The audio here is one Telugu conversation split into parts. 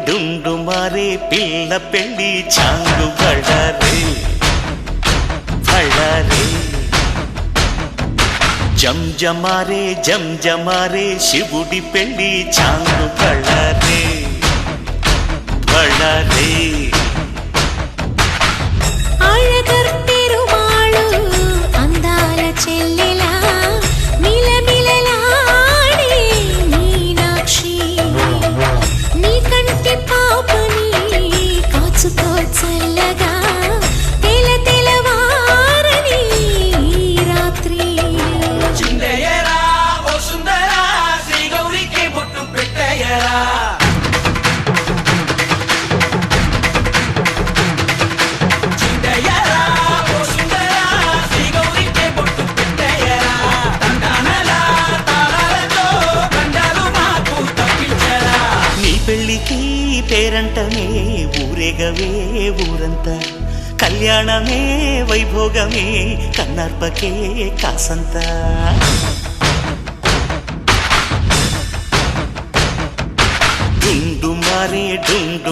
డుండు మారే పిల్ల పెళ్ళి చాంగు బళ్ళారే బళ్ళారే జంజమారే జంజమారే శివుడి పెళ్ళి చాంగు బళ్ళారే బళ్ళారే పెళ్ళికి పేరంటమే ఊరేగవే ఊరంతా కళ్యాణమే వైభోగమే కన్నార్పకే కాసంతా డుండు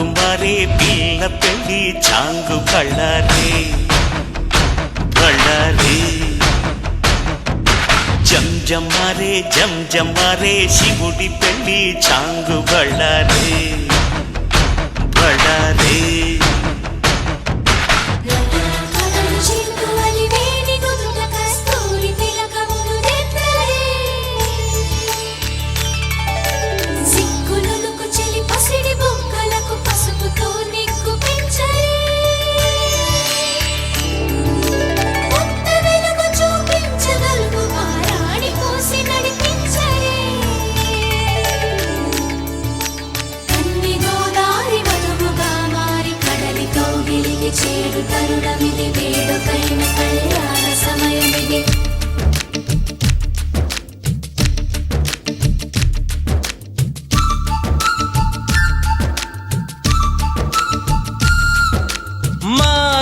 మారే పిల్ల పెళ్ళి చాంగు బళ్ళారే బళ్ళారే జంజమారే జంజమారే శివుడి పెళ్ళి చాంగు బళ్ళారే బళ్ళారే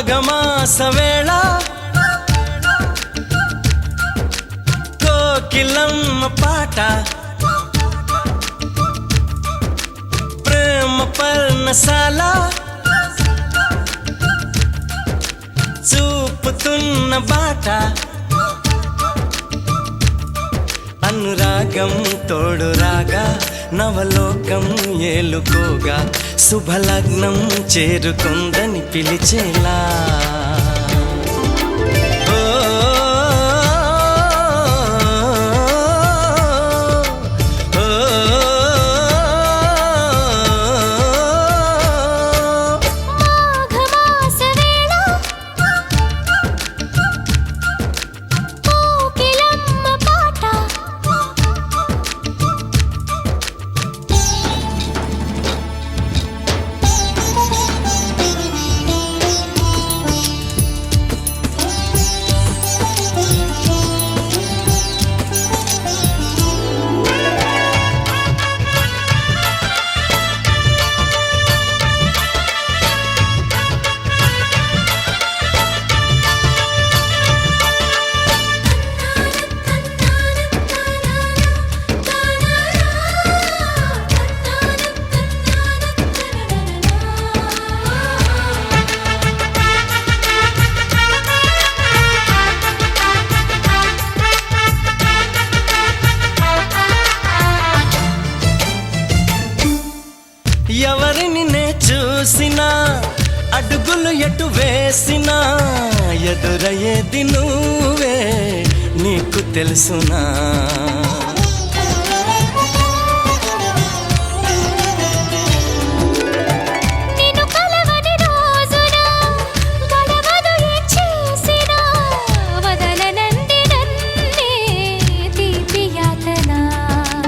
మాఘమాసవేళ కోకిలమ్మ పాట ప్రేమ పర్ణశాల చూపుతున్న బాట అనురాగం తోడు రాగా నవలోకం ఏలుకోగా శుభలగ్నం చేరుకుందని పిలిచేలా ఎవరిని నే చూసినా అడుగులు ఎటు వేసినా ఎదురయ్యేది నువ్వే నీకు తెలుసునా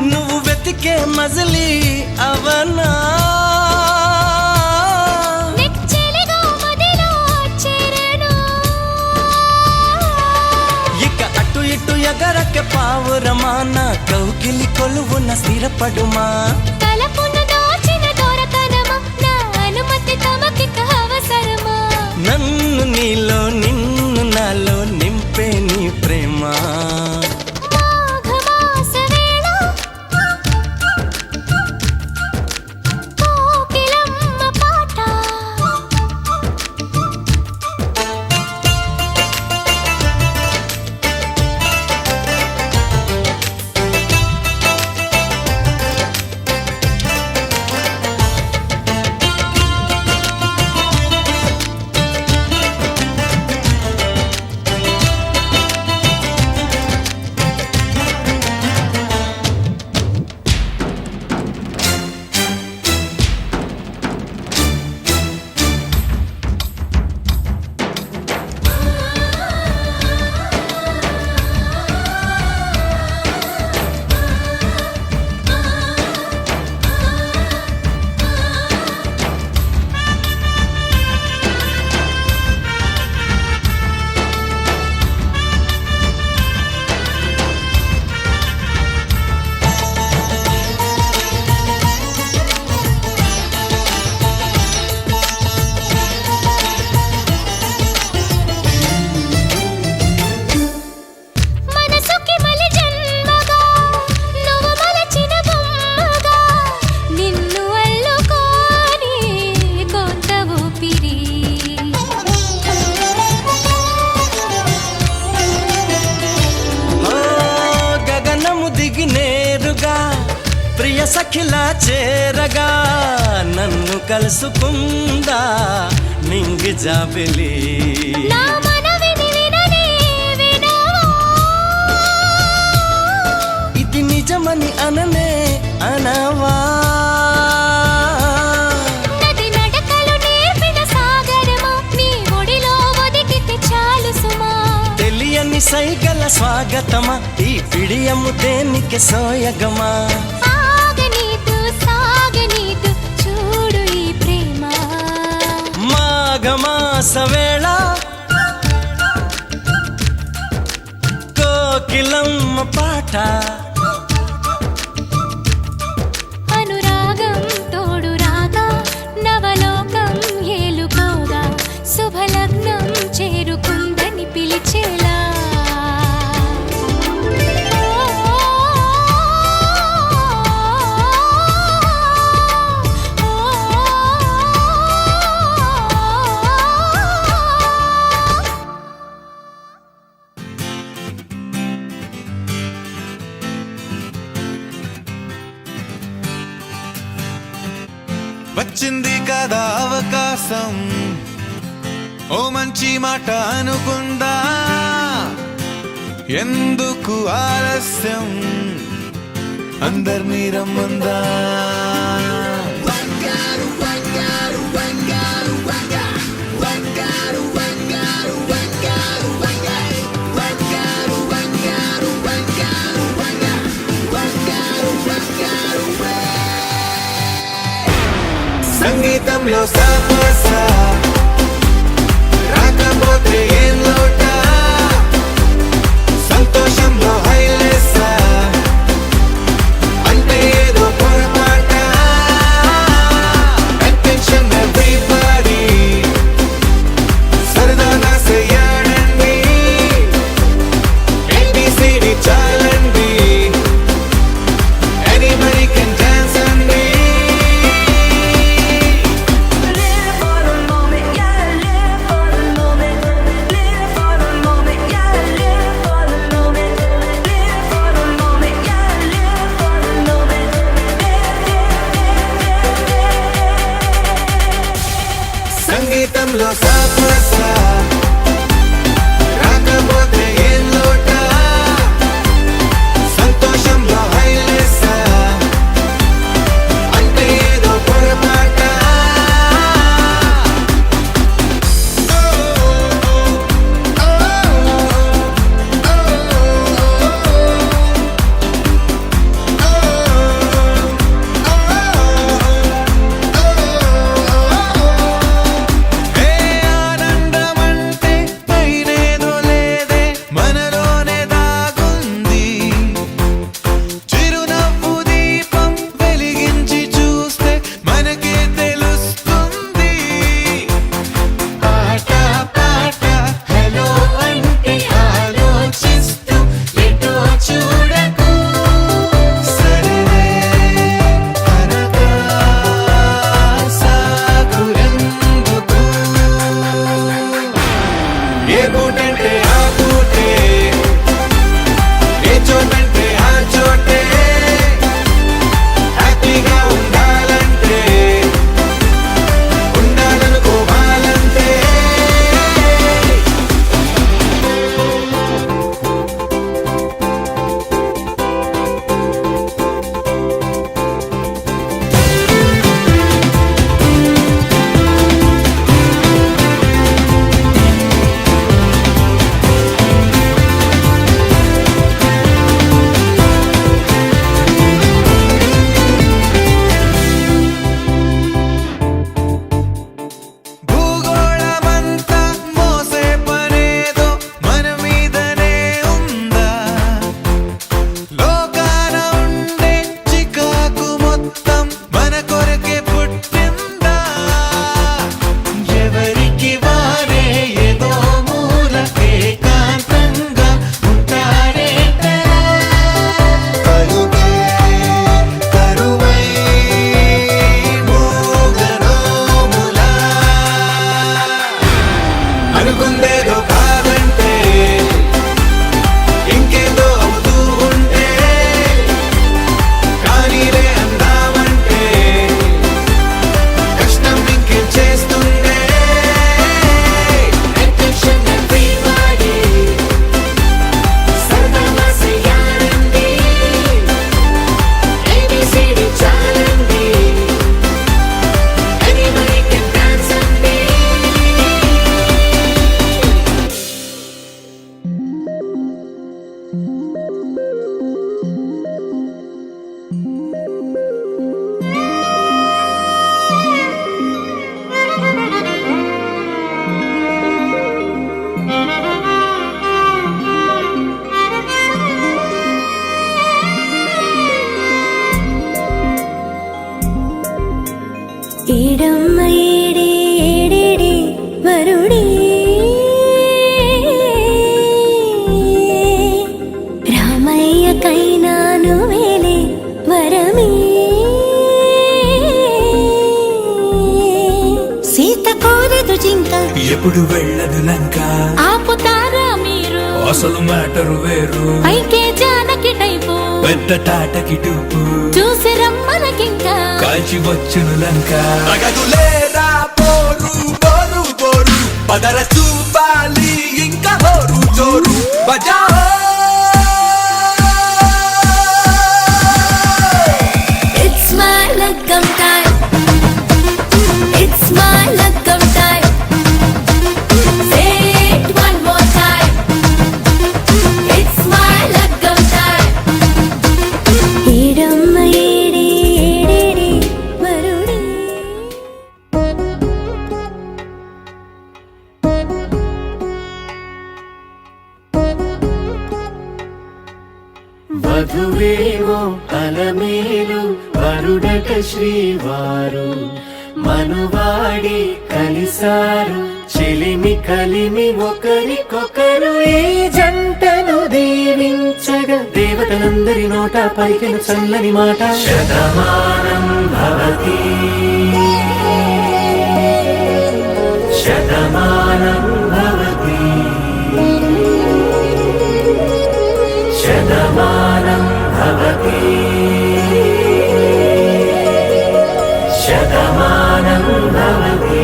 నువ్వు వెతికే మజిలీ అవనా ఎగరక పావురమాన కౌకిలి కొలువున స్థిరపడుమా తలపును దోచిన దొరకనమా నా అనుమతి తమకి అవసరమా నన్ను నీలో నిన్ను నాలో నింపే నీ ప్రేమ మాఘమాసవేళ కోకిల సఖిలా చేరగా నన్ను కలుసుకుందా నింగి జాబిలి నా మనవిని విననే వినవా ఇది నిజమని అననే అనవా నది నడకలు నేర్పిన సాగరమా నీ ఒడిలో ఒదిగితే చాలు సుమా తెలియని సైగల స్వాగతమా ఈ పిడియము దేనికి సోయగమా ఆగనీదు సాగనీదు చూడు ఈ ప్రేమ మాఘమాస వేళ కోకిలమ్మ పాట అనురాగం తోడు రాగా నవలోకం ఏలుకోగా శుభలగ్నం చేరుకుందని పిలిచేలా వచ్చింది కదా అవకాశం ఓ మంచి మాట అనుకుందా ఎందుకు ఆలస్యం అందరినీ రమ్మందా సంగీతంలో సమస్య రాకపోతే ఏం లోట సంతోషంలో హైలెస్ అంటే ఏదో పొరపాట అటెన్షన్ ఎవ్రీబడీ సరదాగా చేయండి ABCD చాలండి anybody can dance అండి Live for the moment, yeah, live for the moment. Live for the moment, yeah, live for the moment. Live for the moment, yeah, live for the moment. సంగీతంలో సమస్య రాకపోతే ఏం లోట సంతోషంలో హైలెస్ అంటే ఏదో పొరపాట ఏ ఆనందం ఏడమ్మ ఏడే ఏడేడే వరుడే రామయ్యకైనా నువ్వేలే వరమే సీత కోరదు జింక ఎప్పుడు వెళ్ళదు లంక ఆపుతారా మీరు అసలు మ్యాటరు వేరు పైకే జానకి టైపు పెద్ద తాటకి టూపు చూసి రమ్మనకింకా కాల్చి వచ్చును లంక అగదులేరా పోరు పోరు పోరు పదర చూపాలి ఇంకా హోరు జోరు బజా It's my lagam time. It's my lagam time. Say it one more time. It's my lagam time. ఏడమ్మ ఏడే ఏడేడే వరుడే వధువేమో అలమేలు వరుడట శ్రీవారు మనువాడి కలిసారు చెలిమి కలిమి ఒకరికొకరు ఈ జంటను దీవించగా దేవతలందరి నోట పలికిన చల్లని మాట శతమానం భవతి శతమానం భవతి శతమానం భవతి శతమానం భవతి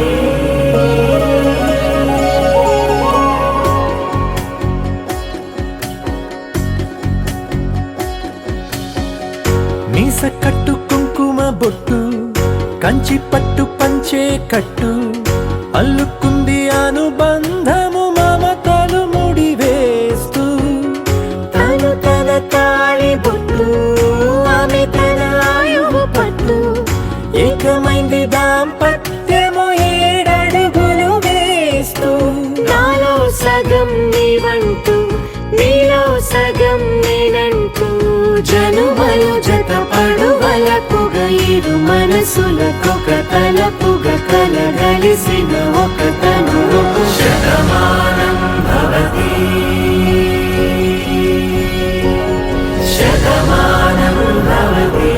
మీస కట్టు కుంకుమ బొట్టు కంచి పట్టు పంచే కట్టు అల్లుకుంది అనుబంధము మమతలు ముడి వేస్తూ తను తన తాళి బొట్టు ఆమె తన ఆయువు పట్టు ఏకమైంది దాంపత్యము ఏడడుగులు వేస్తూ నాలో సగం నీవంటూ నీలో సగం నేనంటూ జనుమలు జత పడువలపుగ ఇరు మనసులకొక తలపుగ కలగలిసిన ఒక తను శతమానం భవతి శతమానం భవతి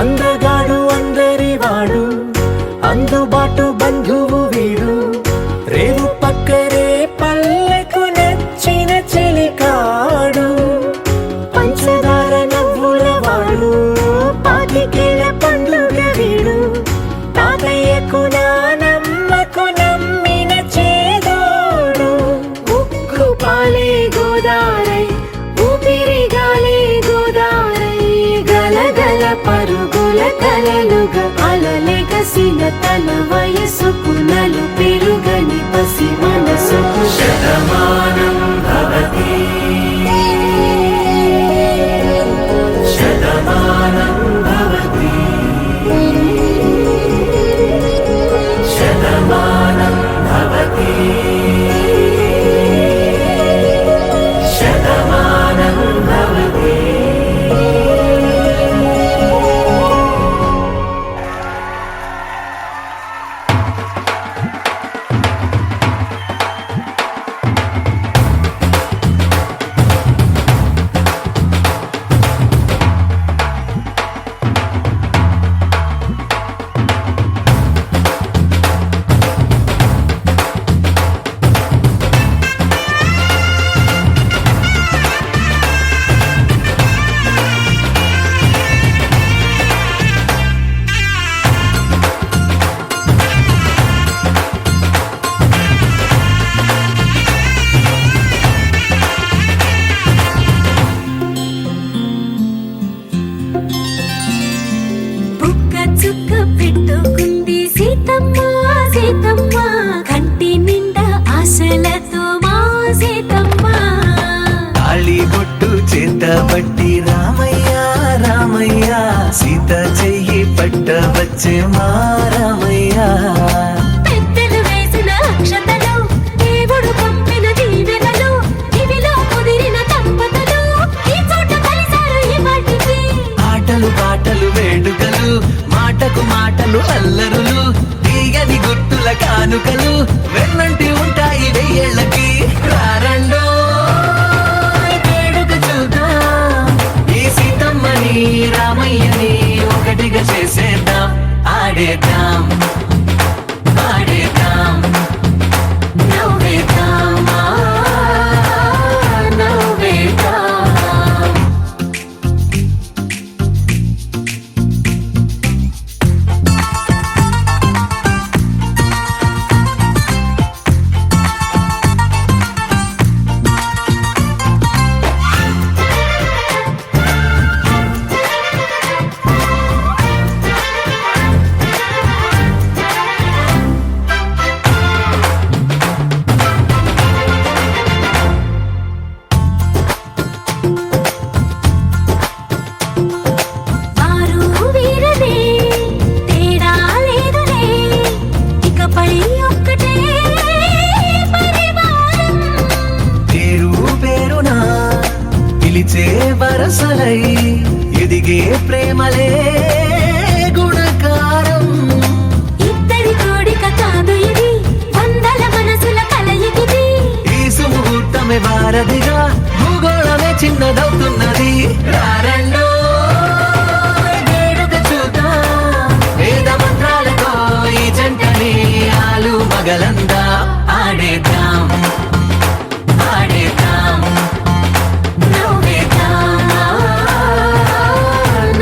అందగాడు అందరి వాడు అందుబాటు బంధువు వీడు రేవు పక్కరే పల్లెకు నచ్చిన చెలికాడు పంచదార నవ్వుల వాడు పాతికేల పండుగ వీడు తాతయ్యకు నానమ్మకు నమ్మిన చేదోడు ఉక్కు పాలే గోదారై ఊపిరి గాలే గోదారై గలగల పరుగుల కలలుగా అలలెగసిన తన వయసుకు నలు పెరుగని పసి మనసుకు శతమానం భవతి శతమానం భవతి శతమానం భవతి శతమానం భవతి సీతమ్మ కంటి నిండా ఆశలతో మా సీతమ్మ తాళిబొట్టు చేతబట్టి రామయ్య రామయ్య సీత చెయ్యి పట్ట వచ్చే మా రామయ్య పెద్దలు వేసిన అక్షతలు దేవుడు పంపిన దీవెనలు ఇవిలో కుదిరిన దంపతులు ఈ చోట కలిసారు ఈ వాటికి ఆటలు పాటలు వేడుకలు మాటకు మాటలు అల్లరులు తీయని గుర్తుల కానుకలు వెన్నంటి ఉంటాయి వెయ్యేళ్ళకి రారండో వేడుక చూద్దాం ఈ సీతమ్మని రామయ్యని ఒకటిగా చేసేద్దాం ఆడేద్దాం ఆడేద్దాం నవ్వేద్దాం నవ్వేద్దాం వారు వీరనే తేడా లేదులే ఇకపై ఒక్కటే పరివారం పేరు పేరునా పిలిచే వరసలై ఎదిగే ప్రేమలే గుణకారం ఇద్దరి కోడిక కాదు ఇది వందల మనసుల కలయికిది ఈ సుముహూర్తమే వారధిగా భూగోళమే చిన్నదవుతున్నది రారండో వేడుక చూద్దాం వేద మంత్రాలతో ఈ జంటని ఆలు మగలందా ఆడేద్దాం ఆడేద్దాం నవ్వేద్దాం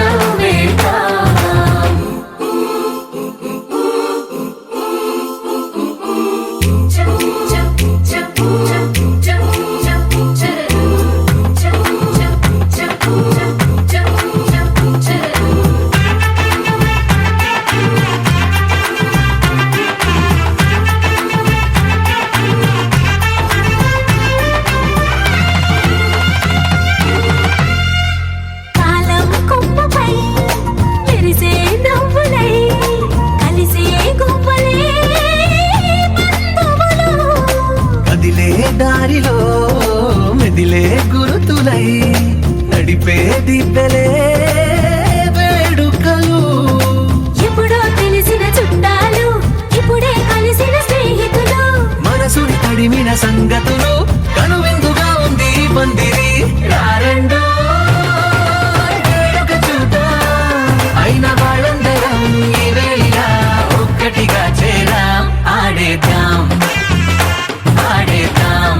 నవ్వేద్దాం కాలం కొమ్మపై మెరిసే నవ్వులై కలిసే గువ్వలే బంధువులు కదిలే దారిలో మెదిలే గురుతులై నడిపే దివ్యలే వేడుకలు ఎప్పుడో తెలిసిన చుట్టాలు ఇప్పుడే కలిసిన స్నేహితులు మనసుని తడిమిన సంగతులు కనువిందుగా ఉంది ఈ పందిరి రారండో వేడుక చూద్దాం అయిన వాళ్ళందరం ఈ వేళ ఒక్కటిగా చేరాం ఆడేద్దాం ఆడేద్దాం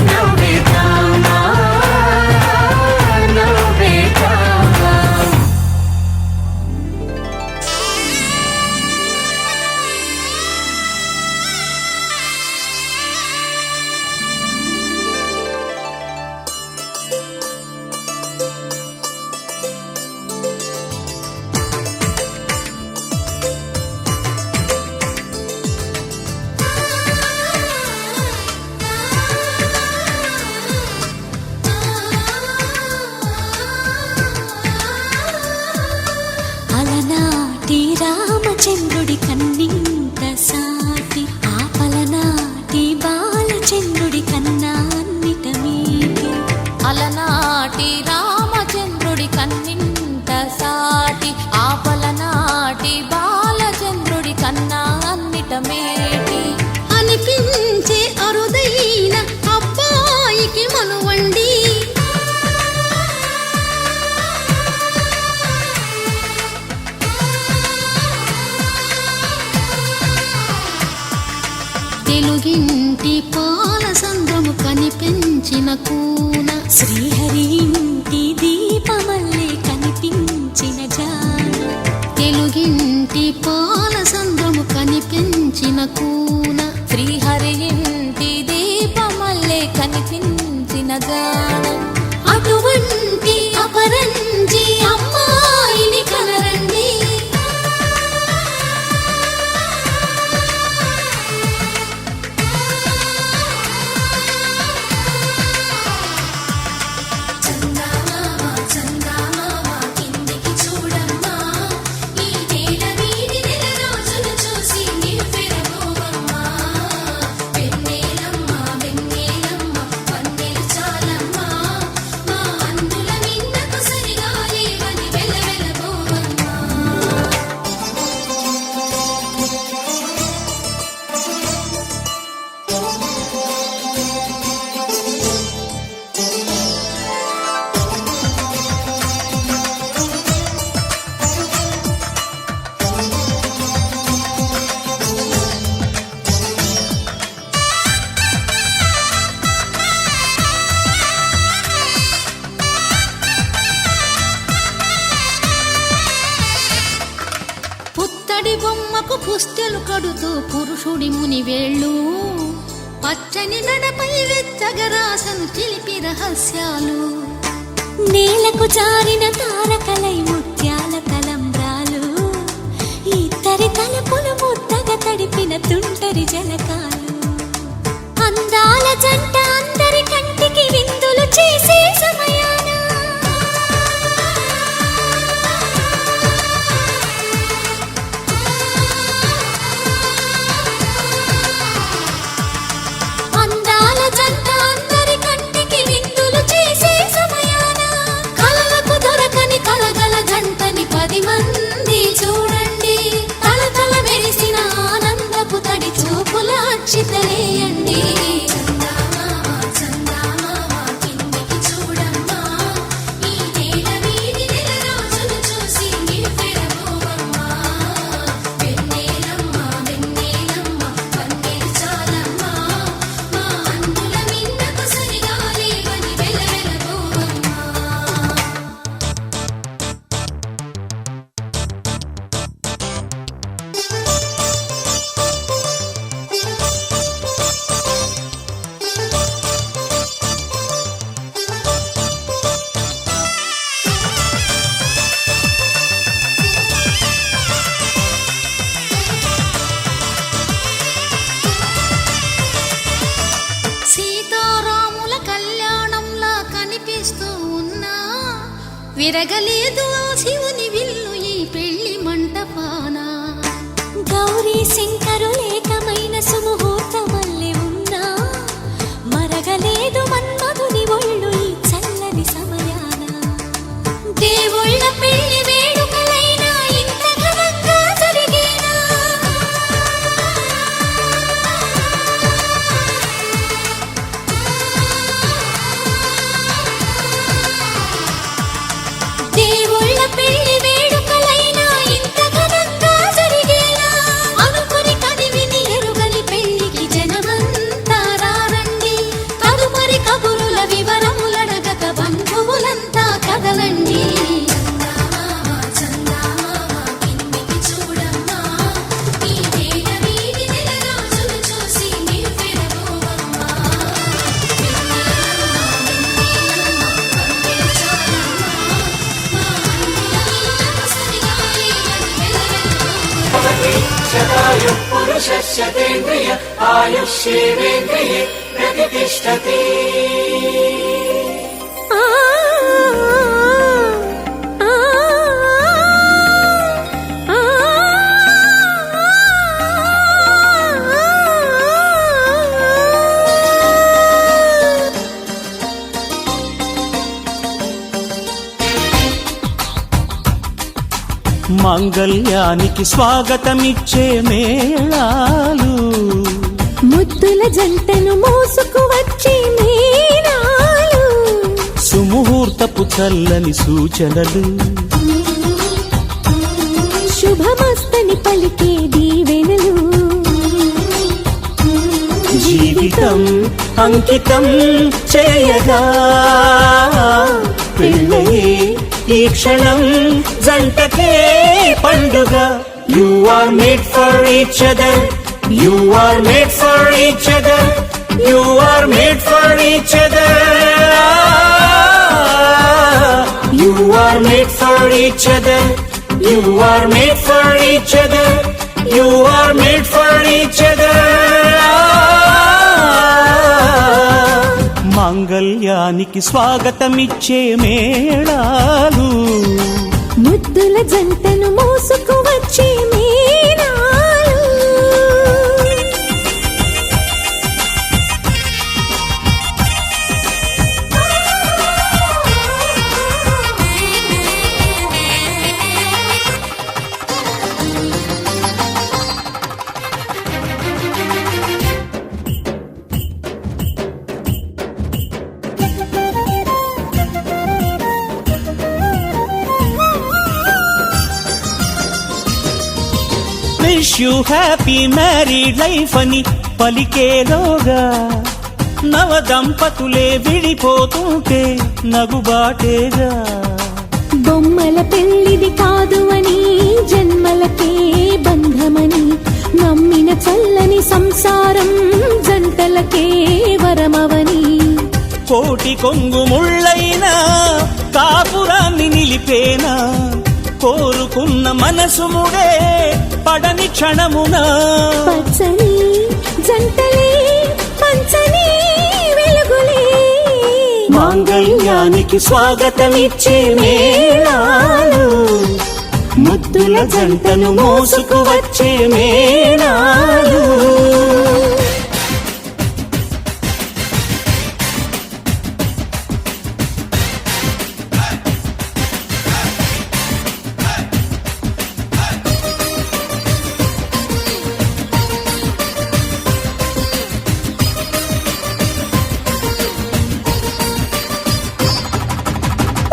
నవ్వేద్దాం నవ్వేద్దాం అలనాటి రామచంద్రుడి కన్నింత సాటి ఆపలనాటి బాలచంద్రుడి కన్నా అన్నిట మీటి అలనాటి రామచంద్రుడి కన్నింత సాటి ఆపలనాటి బాలచంద్రుడి కన్నా అన్నిట మేటి అనిపించే అరుదైన అబ్బాయికి మనువండి తెలుగింటి పాల సంద్రము కనిపించిన కూన శ్రీహరి ఇంటి దీపమల్లే కనిపించిన జాన తెలుగింటి పాల సంద్రము కనిపించిన కూన శ్రీహరి ఇంటి దీపమల్లే కనిపించిన గానం అటువంటి అపరంజి అమ్మాయిని కనరండి పూజలు కడుతూ పురుషుడి ముని వేళ్ళు పచ్చని గడపై వెచ్చగరాసను చిలిపి రహస్యాలు నేలకు జారిన తారకలై ముత్యాల తలంబ్రాలు ఇద్దరి తలపులు ముద్దగా తడిపిన తుంటరి జలకాలు అందాల జంట అందరి కంటికి విందులు చేసే సమయాన అందాల జంట అందరి కంటికి విందులు చేసే సమయాన కలలకు దొరకని కలగల జంటని 10 మంది చూడండి తలతల మెరిసిన ఆనందపు తడి చూపుల అక్షితలేయండి సీతారాముల కళ్యాణంలా కనిపిస్తూ ఉన్నా విరగలేదు ఆ శివుని విల్లు ఈ పెళ్లి మంటపాన గౌరీ శంకరులేకమైన సుముహూర్తమల్లె ఉన్నా మరగలేదు మన్మధుని ఒళ్ళు ఈ చల్లని సమయాన దేవుళ్ళ పెళ్లి వేడుకలైనా ఇంత ఘనంగా జరిగేనా దేవుళ్ళ పెళ్లి వేడుకలైనా ఇంత ఘనంగా జరిగేలా అనుకుని కదివిని ఎరుగని పెళ్లికి జనమంతా రారండి తదుపరి కబురుల వివరములడగక బంధువులంతా కదలండి शतायुः पुरुषस्यतेन्द्रिय आयुष्येवेन्द्रिये प्रतिष्ठति మాంగళ్యానికి స్వాగతమిచ్చే మేళాలు ముద్దుల జంటను మోసుకు వచ్చే మీనాలు సుముహూర్తపు చల్లని సూచనలు శుభమస్తని పలికే దీవెనలు జీవితం అంకితం చేయగా పెళ్ళయే ఈ క్షణం జంటకే పండుగ you are made for each other you are made for each other you are made for each other you are made for each other you are made for each other you are made for each other మాంగళ్యానికి స్వాగతమిచ్చే మేళాలు ముద్దుల జంటను మోసుకు వచ్చే మీనాలు wish you happy married life అని పలికేలోగా నవ దంపతులే విడిపోతుంటే నగుబాటేగా బొమ్మల పెళ్లిది కాదు అని జన్మలకే బంధమని నమ్మిన చల్లని సంసారం జంటలకే వరమవని కోటి కొంగు ముళ్ళైనా కాపురాన్ని నిలిపేనా కోరుకున్న మనసు ముడే పడని క్షణమున పచ్చని జంటలే పంచని వెలుగులే మాంగళ్యానికి స్వాగతమిచ్చే మేళాలు ముద్దుల జంటను మోసుకు వచ్చే మేళాలు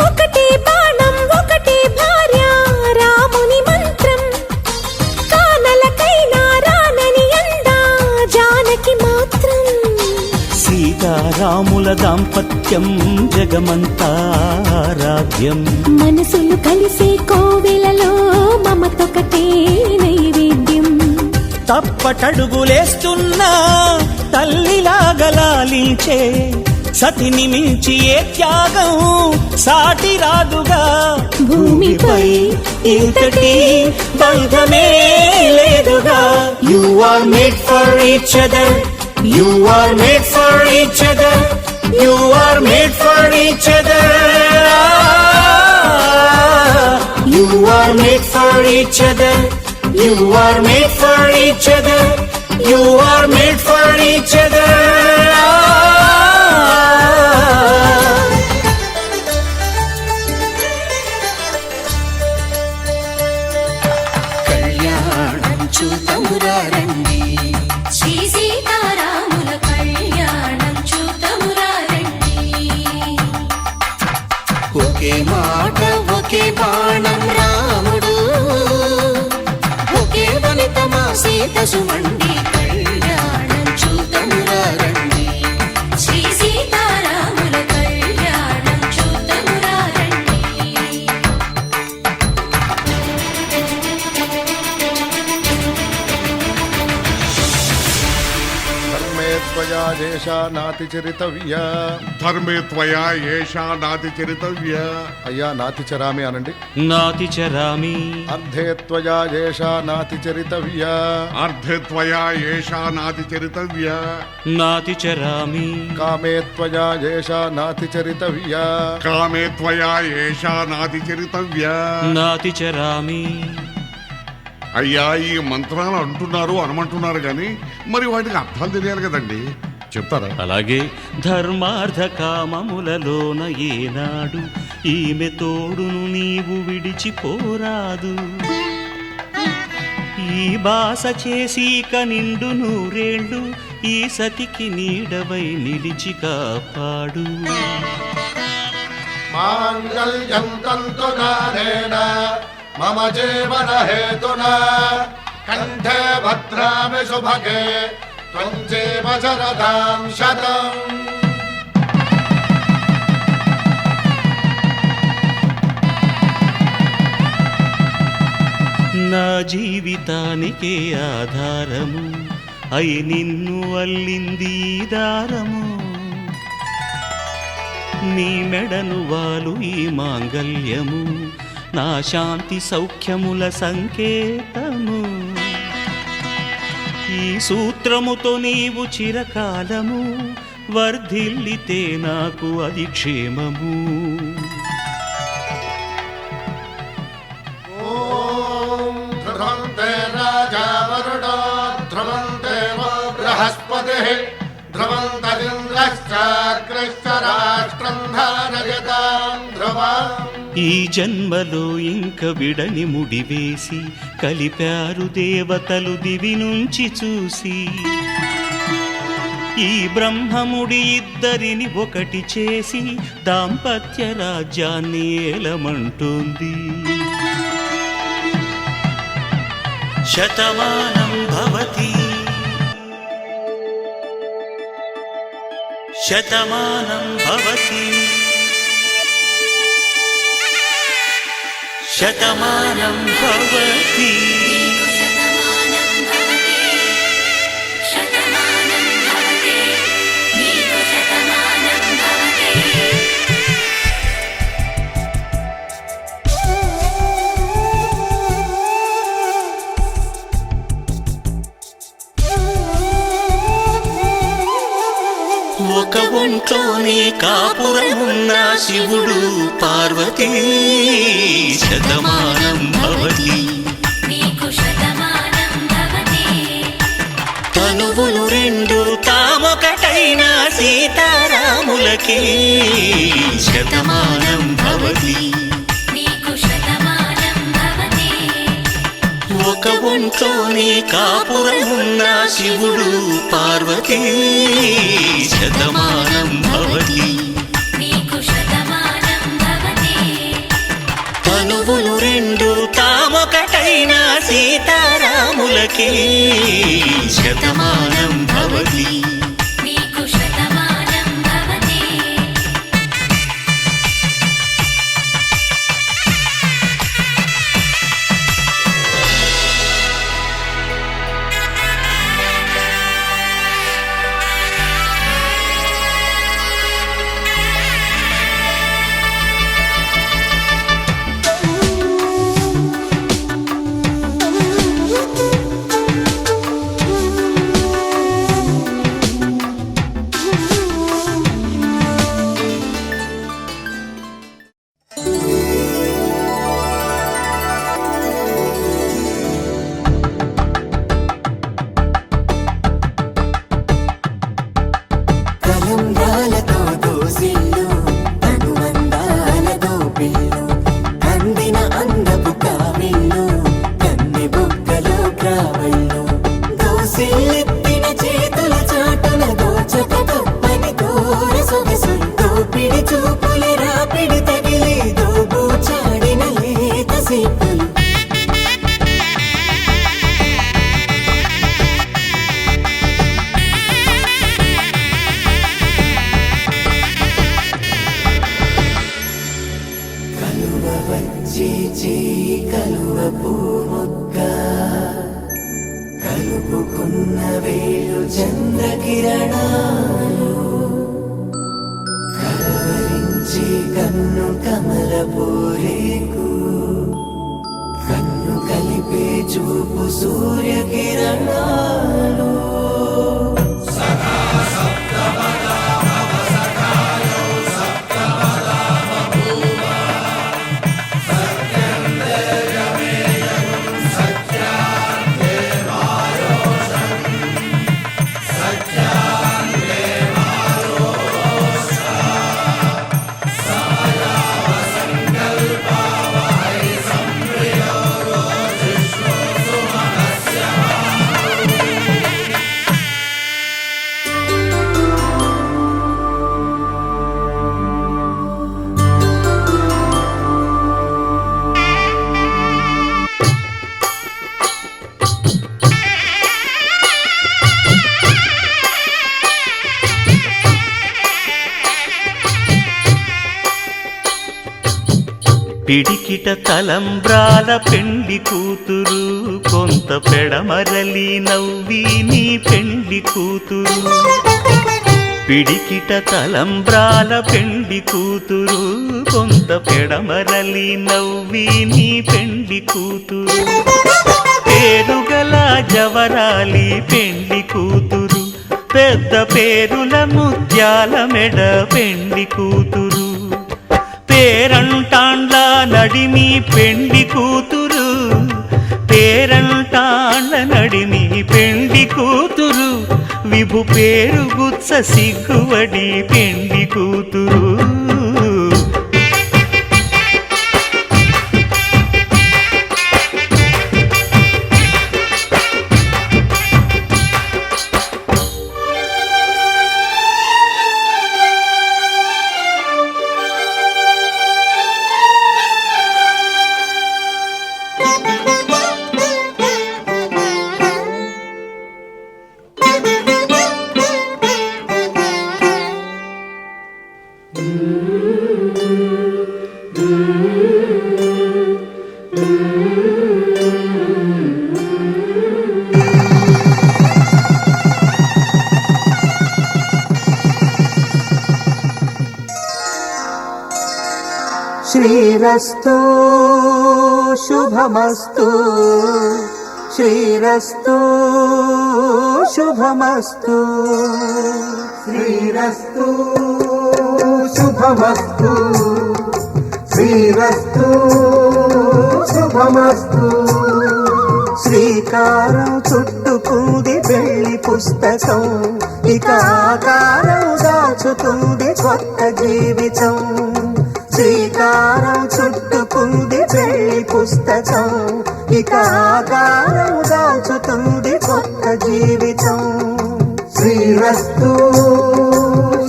ఒకటే బాణం ఒకటే భార్య రాముని మంత్రం కానలకైనా రానని అందా జానకి మాత్రం సీతారాముల దాంపత్యం జగమంతా ఆరాధ్యం మనసులు కలిసే కోవెలలో మమతొకటే నైవేద్యం తప్పటడుగులేస్తున్నా తల్లిలాగా లాలించే సతిని మించి ఏ త్యాగం సాటి రాదుగా భూమిపై ఇంతటి బంధమే లేదుగా you are made for each other you are made for each other you are made for each other you are made for each other you are made for each other you are made for each other కళ్యాణం చూతమురా రండి శ్రీ సీతారాముల కళ్యాణం చూతమురా రండి ఒకే మాట ఒకే బాణం రాముడు ఒకే వనిత మా సీత సుమండి కళ్యాణం చూతమురా రండి శ్రీ సీతారాముల కళ్యాణం చూతమురా రండి ధర్మే త్వయా ఏషా నాతి చరితవ్య ధర్మే త్వయా ఏషా నాతి చరితవ్య అయ్యా నాతి చరామి అనండి నాతి చరామి అర్ధే త్వయా ఏషా నాతి చరితవ్య అర్ధే త్వయా ఏషా నాతి చరితవ్య నాతి చరామి కామే త్వయా ఏషా నాతి చరితవ్య కామే త్వయా ఏషా నాతి చరితవ్య నాతి చరామి అయ్యా ఈ మంత్రాలు అంటున్నారు అనమంటున్నారు గాని మరి వాటికి అర్థాలు తెలియాలి కదండి చెప్తారా అలాగే ధర్మార్థ కామములలోన ఏనాడు ఈమె తోడును నీవు విడిచిపోరాదు ఈ బాస చేసి నిండు నూరేళ్ళు ఈ సతికి నీడవై నిలిచి కాపాడు మాంగళ్యం తంతునానేన మమ జీవన హేతునా కంఠే భద్రామి శుభగే త్వం జీవ శరదాం శతం నా జీవితానికే ఆధారము అయి నిన్ను అల్లింది ఈ దారము నీ మెడను వాలు ఈ మాంగల్యము నా శాంతి సౌఖ్యముల సంకేతము ఈ సూత్రముతో నీవు చిరకాలము వర్ధిల్లితే నాకు అది క్షేమము ధ్రువంతే రాజా వరుడో ధ్రువంతే బృహస్పతి ధ్రువంతరింద్రశ్చాగ్రశ్చ రాష్ట్రం ధారయతాం ధ్రువం ఈ జన్మలో ఇంక విడని ముడివేసి కలిపారు దేవతలు దివి నుంచి చూసి ఈ బ్రహ్మముడి ఇద్దరిని ఒకటి చేసి దాంపత్య రాజ్యాన్ని ఏలమంటుంది శతమానం భవతి శతమానం భవతి శతమానం భవతి శతమానం భవతి ఒక ఒంట్లోనే కాపురమున్న శివుడు పార్వతీ శతమానం భవతి నీకు శతమానం భవతి తనువులు రెండు తామొకటైన సీతారాములకి శతమానం భవతి నీకు శతమానం భవతి ఒక ఒంట్లోనే కాపురమున్న శివుడు పార్వతీ శతమానం భవతి నీకు శతమానం భవతి తనువులు రెండు తామొకటైన సీతారాములకి శతమానం భవతి నీకు శతమానం భవతి తలంబ్రాలతో దోసిళ్ళు అనుబంధాలతో పిల్లు అందిన అందపు కావిళ్ళు కన్నె బుగ్గలో గ్రావళ్ళు దోసిళ్ళెత్తిన చేతుల చాటున దోచక తప్పని దూర సొగసులు దోపిడి చూపుల రాపిడి తగిలి దోబూచాడిన లేత సీపులు కలువ వచ్చి కలువ పూముక్క కలుపుకున్న వేళు చంద్రకిరణాలు కలవరించి కన్ను కమల పూరేకు కన్ను కలిపే చూపు సూర్యకిరణాలు పిడికిట తలంబ్రాల పెండి కూతురు కొంత పెడమరలి నవ్వి నీ పెండి కూతురు పిడికిట తలంబ్రాల పెండి కూతురు కొంత పెడమరలి నవ్వి నీ పెండి కూతురు పేరుగల జవరాలి పెండి కూతురు పెద్ద పేరుల ముత్యాల మెడ పెండి కూతురు పేరంటాండ్ల నడిమి పెండి కూతురు పేరంటాండ్ల నడిమి పెండి కూతురు విభు పేరు గుత్స సిగ్గువడి పెండి కూతురు శ్రీరస్తు శుభమస్తు శ్రీరస్తు శుభమస్తు శ్రీరస్తు శుభమస్తు శ్రీరస్తు శుభమస్తు. శ్రీకారం చుట్టుకుంది పెళ్లి పుస్తకం, ఇక ఆకారం దాచుతుంది కొత్త జీవితం. శ్రీకారం చుట్టుకుంది పెళ్లి పుస్తకం, ఇక ఆకారం దాచుతుంది కొత్త జీవితం. శ్రీరస్తు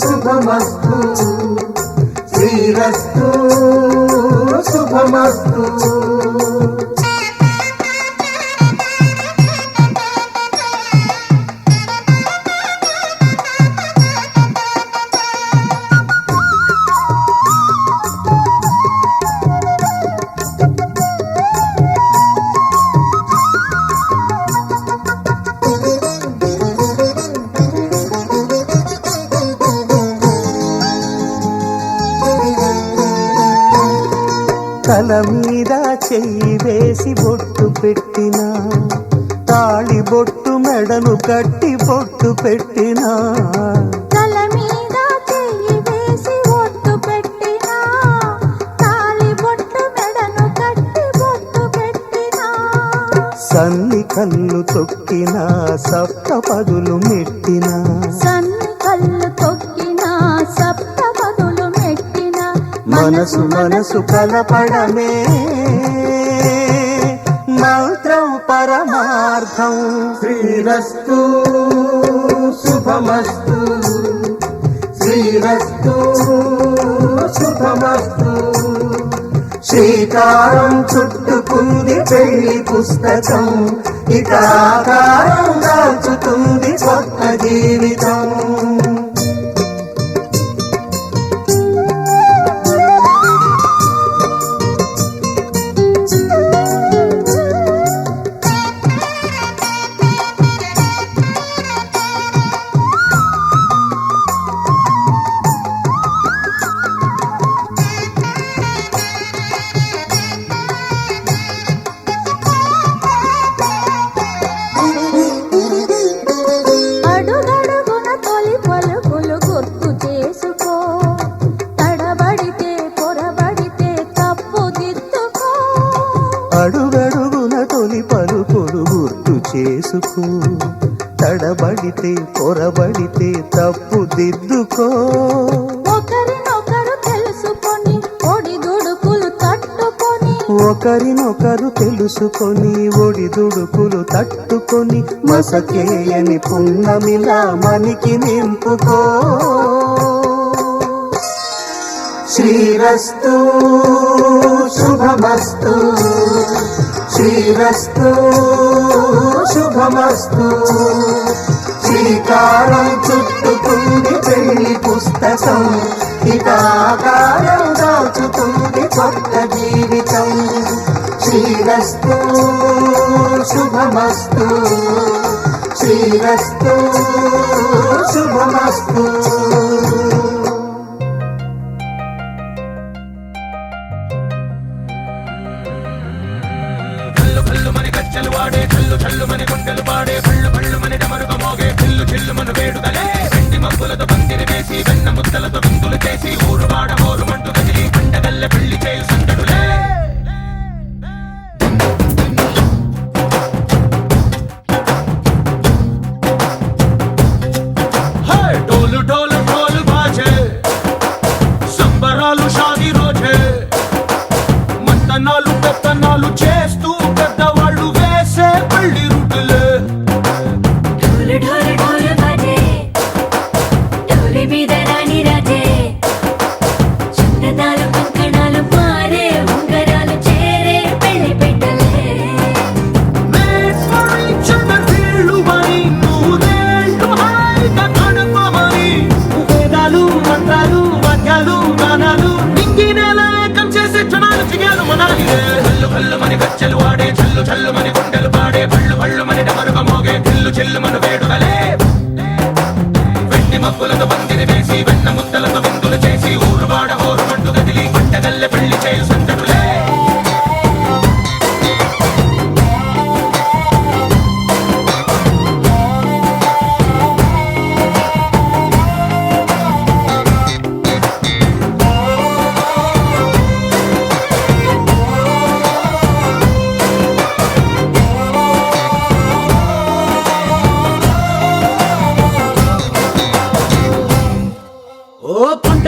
శుభమస్తు శ్రీరస్తు శుభమస్తు. తల మీద చెయ్యి వేసి బొట్టు పెట్టినా, తాళి బొట్టు మెడను కట్టి బొట్టు పెట్టినా. తల మీద చెయ్యి వేసి బొట్టు పెట్టినా, తాళి బొట్టు మెడను కట్టి బొట్టు పెట్టినా. సన్ని కళ్ళు తొక్కినా, సప్త పదులు మెట్టినా. సన్ని కళ్ళు తొక్కినా, సప్త పదులు మెట్టినా. మనసు మనసు కలపడమే మంత్రం పరమార్థం. శ్రీరస్తు శుభమస్తు శ్రీరస్తు శుభమస్తు. శ్రీకారం చుట్టుకుంది పెళ్లి పుస్తకం, ఇక ఆకారం దాచుతుంది కొత్త జీవితం. అడుగడుగున తొలి పలుకులు గుర్తు చేసుకో, తడబడితే పొరబడితే తప్పు దిద్దుకో. అడుగడుగున తొలి పలుకులు గుర్తు చేసుకో, తడబడితే పొరబడితే తప్పు దిద్దుకో. ఒకరినొకరు తెలుసుకొని ఒడిదుడుకులు తట్టుకొని, ఒకరినొకరు తెలుసుకొని ఒడిదుడుకులు తట్టుకొని, మసకేయని పున్నమిలా మనికి నింపుకో. శ్రీరస్తు శుభమస్తు శ్రీరస్తు శుభమస్తు. శ్రీకారం చుట్టుకుంది పెళ్లి పుస్తకం, ఇక ఆకారం దాచుతుంది కొత్త జీవితం. శ్రీరస్తు శుభమస్తు శ్రీరస్తు శుభమస్తు. ढोल ढोल ढोल बाजे సంబరాలు షాదీ రోజే మంతనాలు పెత్తనాలు చేస్తూ పెద్దవాళ్ళు వేసే పెళ్లి రుటులే ढोल ढोल ढोल बाजे ढोली మీద రాణి రాజే చందనాలు కంకణాలు మారే ఉంగరాలు చేరే పెళ్లి పెట్టలే Made for each other వీళ్ళు మరి నూరేళ్ళు హాయిగా గడపమని వేదాలు మంత్రాలు వాక్యాలు గానాలు నింగినేల ఏకం చేసే క్షణాలు చిగాలు మనాలి హల్లు హల్లు మని గజ్జలు వాడే చల్లు చల్లు మని గుండెలు పాడే పళ్ళు పళ్ళు మని డమరుగ మోగే చిల్లు చిల్లు మన వేడుకలే వెండి మబ్బులతో పందిరి వేసి వెన్న ముద్దలతో విందులు చేసి ఊరు వాడ హోరు మంటు గదిలి పంటగల్లె పెళ్లి చేయు సంతడులే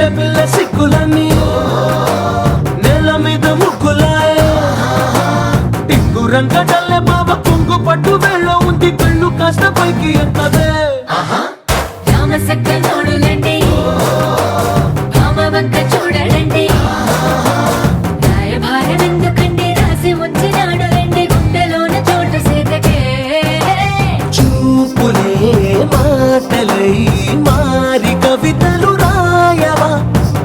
గుండె పిల్ల సిక్కులన్నీ నేల మీద ముగ్గులాయే టింగురంగ డల్లె బాబ కొంగు పట్టు వెళ్ళ ఉంది కళ్ళు కాస్త పైకి ఎత్తదే రామసక్క నోడులండి భామవంక చూడడండి రాయభారం ఎందుకండి రాసి ఉంచినాడు రండి గుండెలోన చోటు సేతకే చూపులే మాటలై మారి కవితలు రాయవా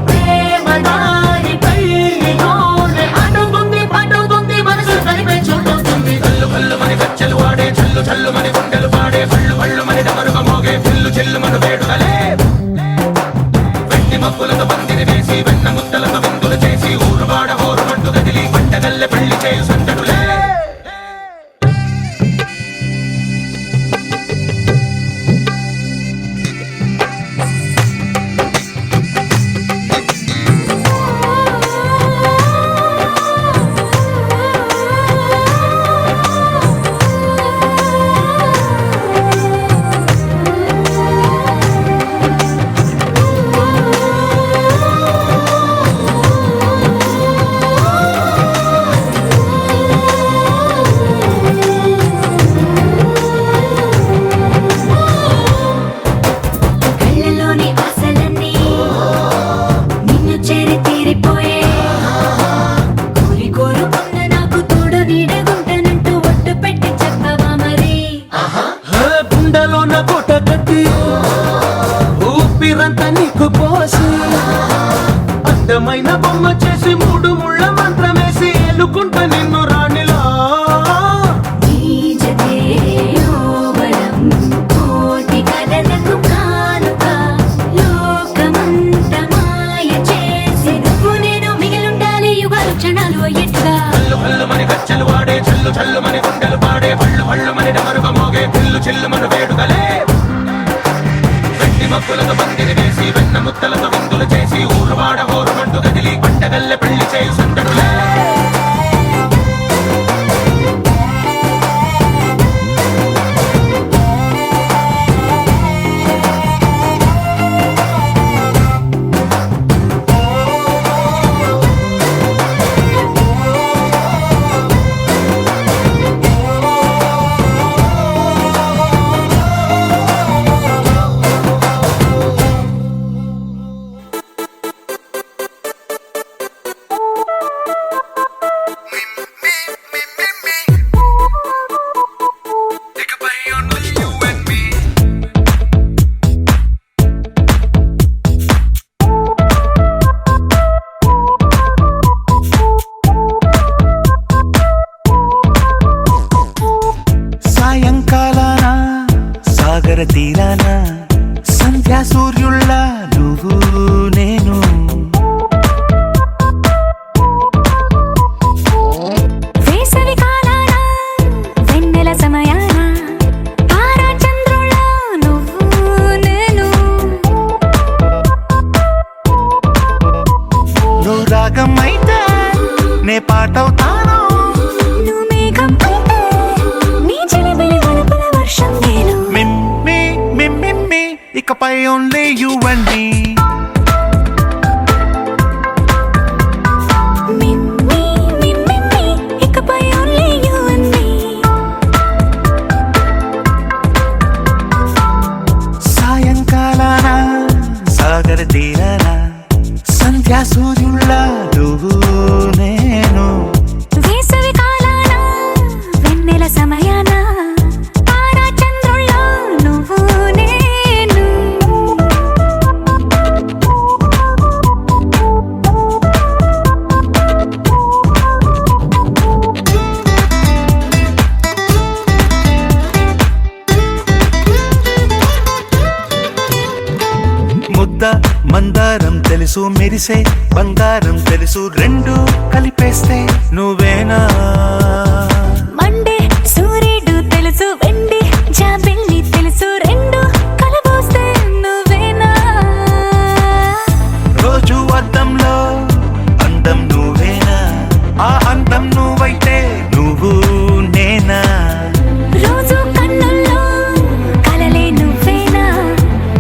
ప్రేమ దారి పెళ్ళిలోనే అడుగుంది పడుతుంది మనసు కలిపే చూడుతుంది కళ్ళు కళ్ళు మని గచ్చలు వాడే చల్లు చల్లు మని గుండెలు పాడే కళ్ళు కళ్ళు మని డమరుగ మోగే పిల్లు చెల్లు మన వేడుకలే వెండి మబ్బులతో పందిరి వేసి వెన్న ముద్దలతో విందులు చేసి ఊరు వాడ హోరు మంటు కదిలి పంటగల్లె పెళ్లి చేయు సందడులే కళ్ళలోని ఆశలన్నీ నిన్ను చేరి తీరిపోయే కోరి కోరుకున్న నాకు తోడు నీడగుంటనంటూ ఒట్టు పెట్టి చెప్పవా మరి గుండెలోన కోట కట్టి ఊపిరంతా నీకు పోసి అందమైన బొమ్మ చేసి మూడు ముళ్ళ మంత్రమేసి ఎలుకుంటా నిన్ను రాణిలా నీజతే యోవరం కోటి కథలకు కానుక లోకమంత మాయ చేసి నువ్వు నేను మిగిలుండాలి యుగాలు క్షణాలు అయ్యేట్టుగా కళ్ళు కళ్ళు మని గచ్చలు వాడే చల్లు చల్లు మని గుండెలు పాడే పళ్ళు పళ్ళు మని డమరుగ మోగే పిల్లు చెల్లు మన వేడుకలే వెండి మబ్బులతో పందిరి వేసి వెన్న ముద్దలతో విందులు చేసి ఊరు వాడ హోరు మంటు కదిలి పంటగల్లె పెళ్లి చేయు సందడులే సాయంకాలాన సాగర తీరాన సంధ్యా సూర్యుళ్ళ నువ్వు నేను వేసవి కాలాన వెన్నెల సమయాన తారా చంద్రుల నువ్వు నేను నువ్వు రాగం అయితే నే పాటవుతాను నువ్వు మేఘం అయితే నీ చిలిబిలి వలపుల వర్షం నేను మిమ్మి మిమ్మి ఇకపై only you and me meme meme ఇకపై ఓన్లీ యు అండ్ మీ సాయంకాలాన సాగర తీరాన సంధ్యా సూర్యుళ్ళ నువ్వు నేను వేసవి కాలాన వెన్నెల సమయాన తారా చంద్రుల నువ్వు నేను ముద్ద మందారం తెలుసు మెరిసే బంగారం తెలుసు రెండు కలిపేస్తే నువ్వేనా మండే సూర్యుడు తెలుసు వెండి జాబిల్లి తెలుసు రెండు కలబోస్తే నువ్వేనా రోజు అద్దంలో అందం నువ్వేనా ఆ అందం నువ్వైతే నువ్వు నేనా రోజు కన్నుల్లో కలలే నువ్వేనా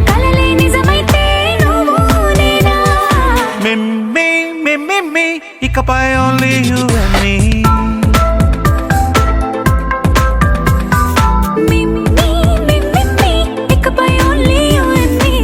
కలలే నిజమైతే నువ్వు నేనా you and me. Me, ఇకపై only you and me.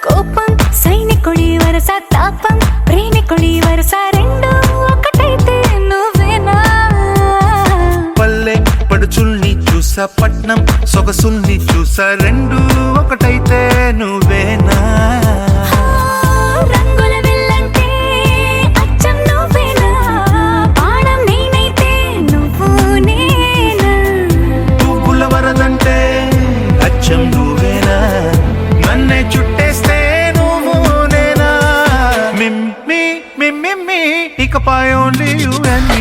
కోపం సైనికుడి వరస తాపం ప్రేమికుడి వరస రెండు ఒకటైతే నువ్వేనా పల్లె పడుచుల్ని చూసా పట్నం సొగసుల్ని చూసా రెండు ఒకటైతే నువ్వేనా రంగుల విల్లంటే అచ్చం నువ్వేనా బాణం నేనైతే నువ్వు నేనా పువ్వుల వరదంటే అచ్చం నువ్వేనా నన్నే చుట్టేస్తే నువ్వు నేనా మిమ్మి మిమ్మి ఇకపై ఓన్లీ యు అండ్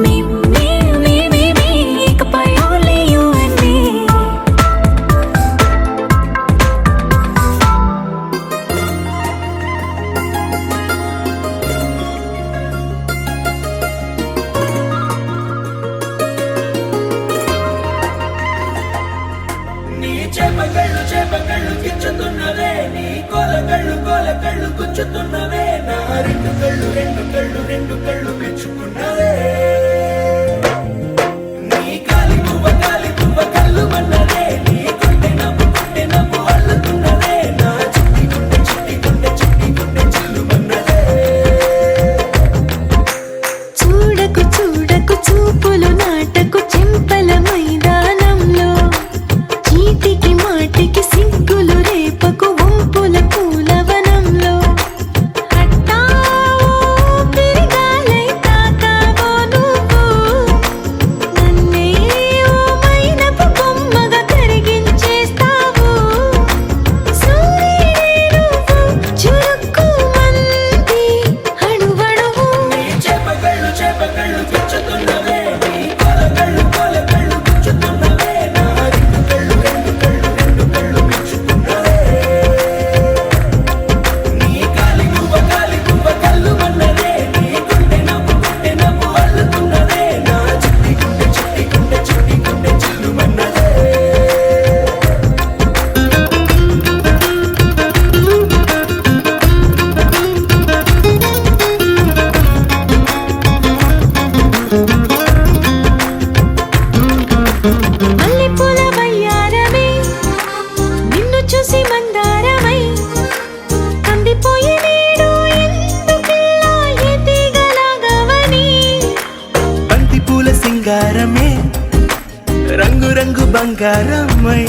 మీ మీ ఇకపై only you and me. నీ చేపకళ్ళు గిచ్చుతున్నవే నీ కోలకళ్ళు గుచ్చుతున్నవే నా రెండు కళ్ళు మెచ్చుకున్నవే నీ కాలి పువ్వ కళ్ళు మన్నదే నీ గుండె నవ్వు అల్లుతున్నదే నా చిట్టి గుండె చిల్లు మన్నదే చూడకు చూపులు నాటకు చెంపల మైదానంలో చీటికి మాటికి సిగ్గులు రేపకు వంపుల పూలవనంలో అట్టావో తిరిగాలై తాకావో నువ్వు నన్నే ఓ మైనపు బొమ్మగా కరిగించేస్తావు సూర్యుడే నువ్వు చురుక్కు మంది అణువణువు చేపకళ్ళు గుచ్చుతున్నవే నీ కోలకళ్ళు గుచ్చుతున్నవే నా రెండు కళ్ళు మెచ్చుకున్నవే నీ కాలి పువ్వ కళ్ళు మన్నదే నీ గుండె నవ్వు అల్లుతున్నదే నా చిట్టి గుండె చిల్లు మన్నదే మల్లెపూల వయ్యారమే నిన్ను చూసి మందారమై కందిపోయి నేడు ఎందుకిలా ఎదిగలాగవని బంతి పూల సింగారమే రంగు బంగారమై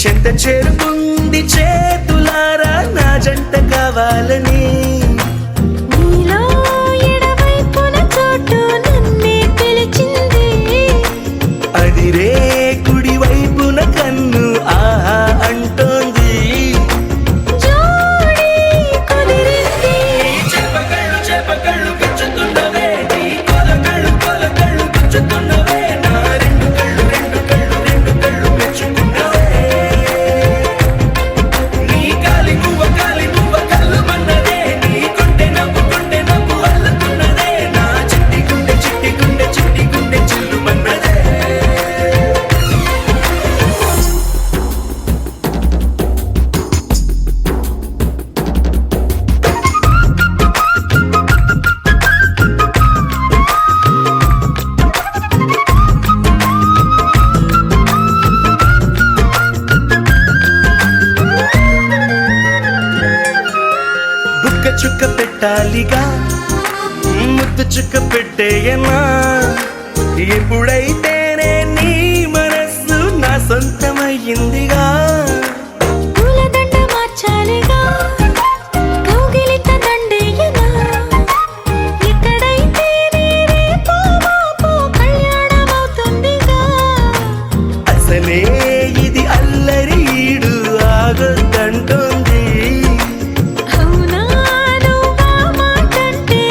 చెంత చేరుకుంది చేతులారా నా జంట కావాలని నీలో ఎడవైపున చోటు నన్నే పిలిచింది అదిరే కుడి వైపున కన్ను ఆహా అంటోంది జోడి కుదిరింది చేపకళ్ళు గుచ్చుతున్నవే నీ కోలకళ్ళు గుచ్చుతున్నవే నా రెండు కళ్ళు మెచ్చుకున్నవే నీ కాలి పువ్వ కళ్ళు మన్నదే నీ గుండె నవ్వు అల్లుతున్నదే నా చిట్టి గుండె చిల్లు మన్నదే బుక్క చుక్క పెట్టాలిగా ముద్దు చుక్క పెట్టేయనా ఎప్పుడైతేనే నీ మనస్సు నా సొంతమయ్యిందిగా పూలదండ మార్చాలిగా కౌగిలిత దండేయనా ఎక్కడైతే రేపో మాపో కళ్యాణమవుతుందిగా అసలే ఇది అల్లరీడు ఆగొద్దంటోంది అవునా నువ్వా మాటంటే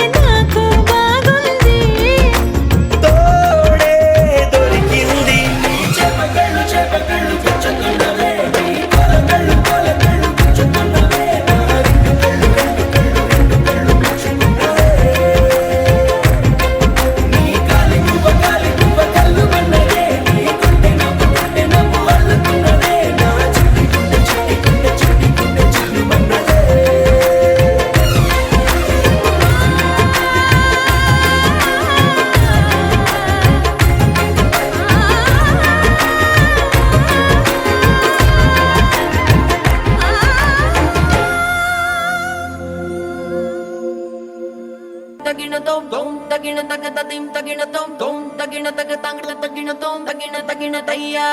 తగిన తగ తదిం తగిన తోం తోం తగిన తగ తంగడ తగిన తోం తగిన తయ్యా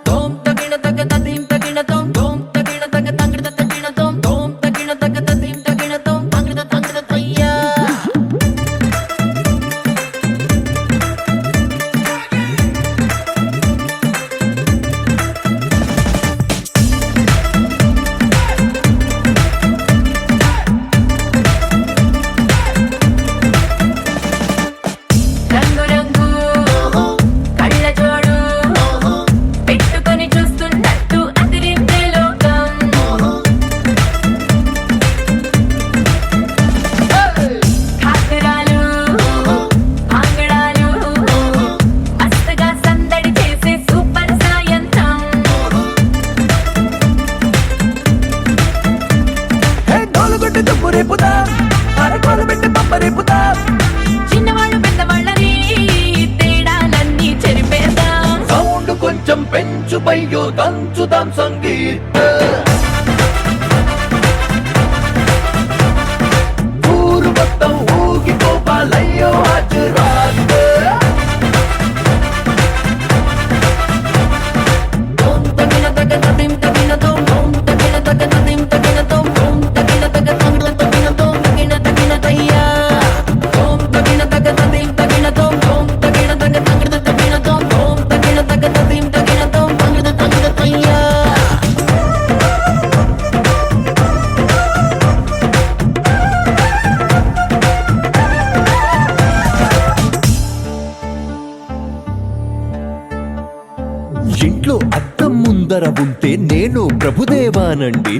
తోం తగిన తగ తదిం తగిన తోం తోం తగిన తగ తంగడ తగిన తోం తోం తగిన తగ తదిం తగిన తోం తంగడ తయ్యా రంగు రంగు కళ్ళ జోడు పెట్టుకొని చూస్తున్నట్టు అదిరిందే లోకం కాకరాలు ఆంగడాలు మస్తగా సందడి చేసే సూపర్ సాయంత్రం డోలు కొట్టి దుమ్ము రేపుతా అరకోలు పెట్టి పంప రేపుతా చిన్నవాళ్ళు పెద్దవాళ్ళని తేడాలన్నీ చెరిపేద్దాం సౌండ్ కొంచెం పెంచు పయ్యో దంచుదాం సంగీత ఊరు మొత్తం ఊగిపోవాలయ్యో హాజరాత్ తోం తగిన తగ తదిం తగిన తోం తోం తగిన తగ తదిం తగిన తోం తోం తగిన తగ తంగడ తగిన తోం తగిన తయ్యా తోం తగిన తగ తదిం తగిన తోం తోం తగిన తగ తంగడ తగిన తోం తోం తగిన తగ తదిం తగిన తోం తంగడ తయ్యా ఇంట్లో అద్దం ముందర ఉంటే నేను ప్రభుదేవానండి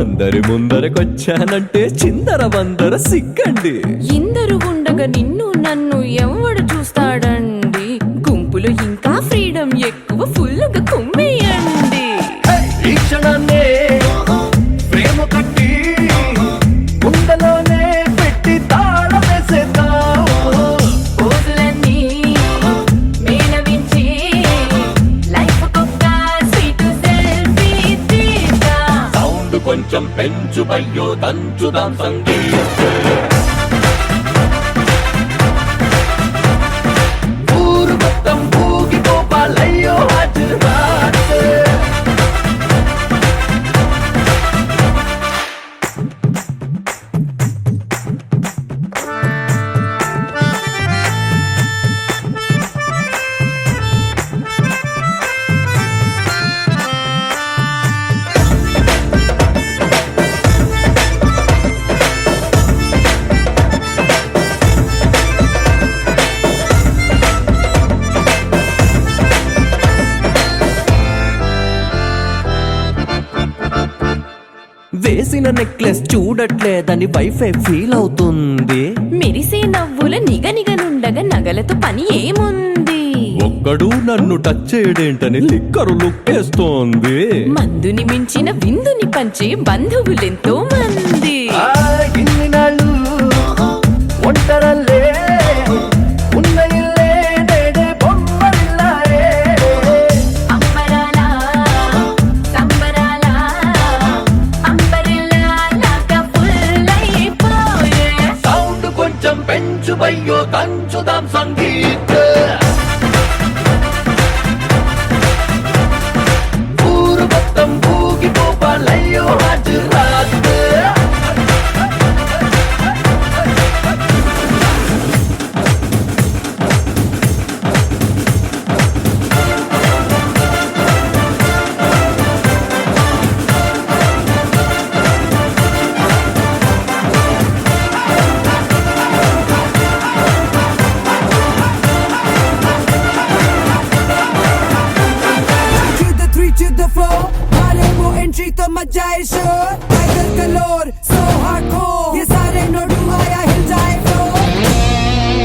అందరి ముందరకొచ్చానంటే చిందర వందర సిగ్గండి ఇందరు ఉండగా నిన్ను నన్ను ఎవడు చూస్తాడండి గుంపులో ఇంకా ఫ్రీడమ్ ఎక్కువ ఫుల్గా కుమ్మేయండి ఈ క్షణాన్నే ప్రేమ కట్టి గుండెలోనే పెట్టి తాళం వేసేద్దాం రోజులన్నీ మేళవించి లైఫ్ కొక్క స్వీట్ సెల్ఫీ తీద్దాం సౌండ్ కొంచెం పెంచు పయ్యో దంచుదాం సంగీత ఊరు మొత్తం ఊగిపోవాలయ్యో హాజరాత్ వేసిన నెక్లెస్ చూడట్లేదని వైఫై ఫీల్ అవుతుంది మెరిసే నవ్వుల నిగనిగనుండగా నగలతో పని ఏముంది ఒక్కడు నన్ను టచ్ చేయడేంటని లిక్కరు లుక్కేస్తోంది మందుని మించిన విందుని పంచే బంధువులెంతో మంది ఇన్ని నాళ్ళు ఒంటరల్లే ఉన్న ఇల్లే నేడే బొమ్మరిల్లాయే అంబరాల సంబరాల అంబరిల్లాగా ఫుల్లైపోయే సౌండ్ కొంచెం పెంచు పయ్యో దంచుదాం సంగీత ఊరు మొత్తం ఊగిపోవాలయ్యో హాజరాత్ entry तो मचा है शोर टाइगर कलोर so hardcore ये सारे नोडू आया हिल जाए फ्लोर